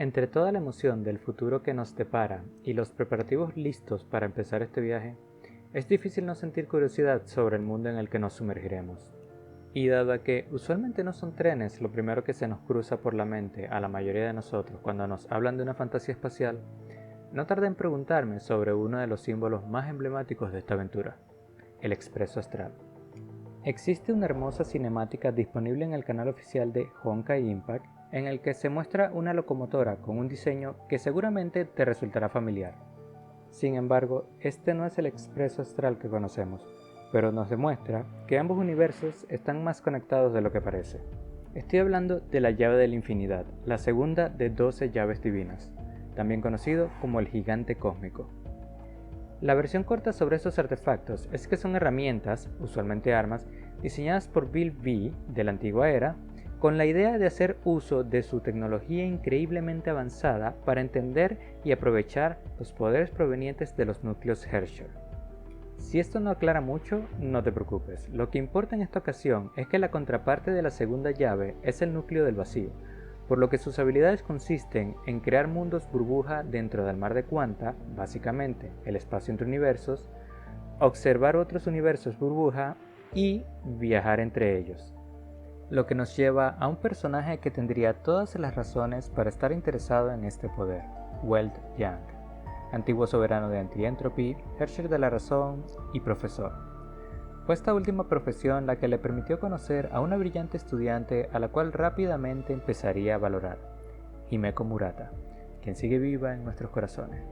Entre toda la emoción del futuro que nos depara y los preparativos listos para empezar este viaje, es difícil no sentir curiosidad sobre el mundo en el que nos sumergiremos. Y dado que usualmente no son trenes lo primero que se nos cruza por la mente a la mayoría de nosotros cuando nos hablan de una fantasía espacial, no tardé en preguntarme sobre uno de los símbolos más emblemáticos de esta aventura, el Expreso Astral. Existe una hermosa cinemática disponible en el canal oficial de Honkai Impact en el que se muestra una locomotora con un diseño que seguramente te resultará familiar. Sin embargo, este no es el Expreso Astral que conocemos, pero nos demuestra que ambos universos están más conectados de lo que parece. Estoy hablando de la llave de la infinidad, la segunda de 12 llaves divinas, también conocido como el gigante cósmico. La versión corta sobre estos artefactos es que son herramientas, usualmente armas, diseñadas por Bill V de la antigua era, con la idea de hacer uso de su tecnología increíblemente avanzada para entender y aprovechar los poderes provenientes de los núcleos Herschel. Si esto no aclara mucho, no te preocupes, lo que importa en esta ocasión es que la contraparte de la segunda llave es el núcleo del vacío, por lo que sus habilidades consisten en crear mundos burbuja dentro del mar de Quanta, básicamente el espacio entre universos, observar otros universos burbuja y viajar entre ellos. Lo que nos lleva a un personaje que tendría todas las razones para estar interesado en este poder, Welt Young, antiguo soberano de Anti-Entropy, Herrscher de la Razón y profesor. Fue esta última profesión la que le permitió conocer a una brillante estudiante a la cual rápidamente empezaría a valorar, Himeko Murata, quien sigue viva en nuestros corazones.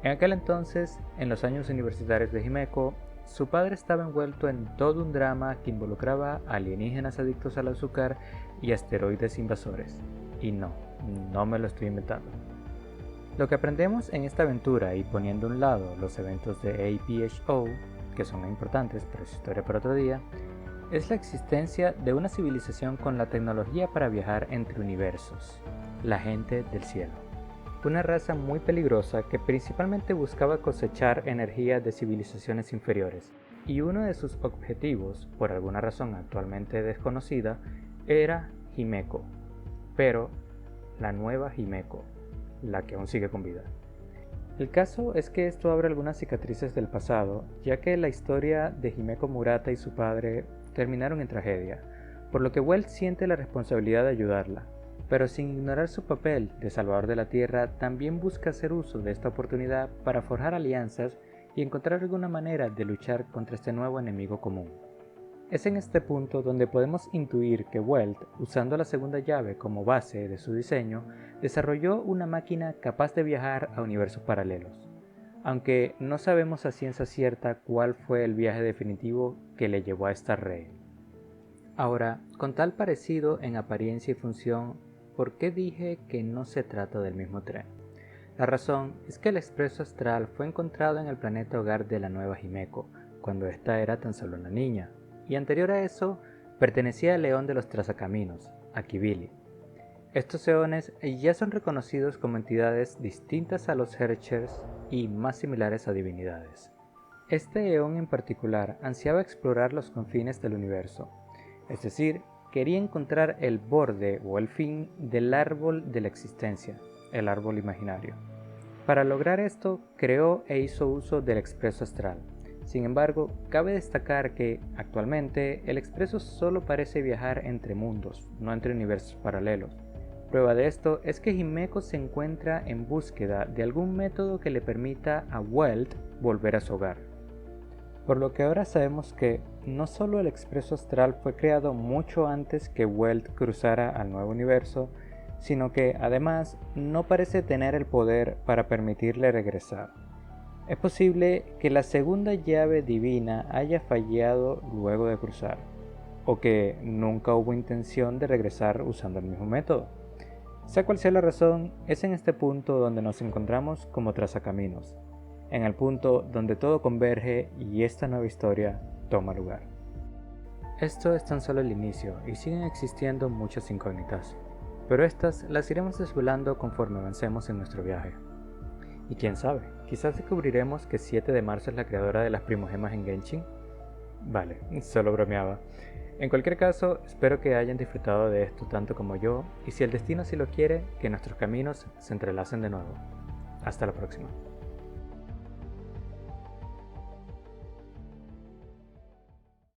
En aquel entonces, en los años universitarios de Himeko, su padre estaba envuelto en todo un drama que involucraba alienígenas adictos al azúcar y asteroides invasores. Y no me lo estoy inventando. Lo que aprendemos en esta aventura, y poniendo a un lado los eventos de APHO, que son importantes pero es historia para otro día, es la existencia de una civilización con la tecnología para viajar entre universos, la gente del cielo. Una raza muy peligrosa que principalmente buscaba cosechar energía de civilizaciones inferiores, y uno de sus objetivos, por alguna razón actualmente desconocida, era Himeko, pero la nueva Himeko, la que aún sigue con vida. El caso es que esto abre algunas cicatrices del pasado, ya que la historia de Himeko Murata y su padre terminaron en tragedia, por lo que Welt siente la responsabilidad de ayudarla, pero sin ignorar su papel de salvador de la Tierra, también busca hacer uso de esta oportunidad para forjar alianzas y encontrar alguna manera de luchar contra este nuevo enemigo común. Es en este punto donde podemos intuir que Welt, usando la segunda llave como base de su diseño, desarrolló una máquina capaz de viajar a universos paralelos, aunque no sabemos a ciencia cierta cuál fue el viaje definitivo que le llevó a esta red. Ahora, con tal parecido en apariencia y función, ¿por qué dije que no se trata del mismo tren? La razón es que el Expreso Astral fue encontrado en el planeta hogar de la nueva Himeko, cuando ésta era tan solo una niña, y anterior a eso pertenecía al Eón de los Trazacaminos, Akibili. Estos eones ya son reconocidos como entidades distintas a los Herschers y más similares a divinidades. Este eón en particular ansiaba explorar los confines del universo, es decir, quería encontrar el borde o el fin del árbol de la existencia, el árbol imaginario. Para lograr esto, creó e hizo uso del Expreso Astral. Sin embargo, cabe destacar que, actualmente, el Expreso solo parece viajar entre mundos, no entre universos paralelos. Prueba de esto es que Himeko se encuentra en búsqueda de algún método que le permita a Welt volver a su hogar. Por lo que ahora sabemos que no solo el Expreso Astral fue creado mucho antes que Welt cruzara al nuevo universo, sino que además no parece tener el poder para permitirle regresar. Es posible que la segunda llave divina haya fallado luego de cruzar, o que nunca hubo intención de regresar usando el mismo método. Sea cual sea la razón, es en este punto donde nos encontramos como trazacaminos, en el punto donde todo converge y esta nueva historia toma lugar. Esto es tan solo el inicio y siguen existiendo muchas incógnitas, pero estas las iremos desvelando conforme avancemos en nuestro viaje. Y quién sabe, quizás descubriremos que 7 de marzo es la creadora de las primogemas en Genshin. Vale, solo bromeaba. En cualquier caso, espero que hayan disfrutado de esto tanto como yo, y si el destino así lo quiere, que nuestros caminos se entrelacen de nuevo. Hasta la próxima.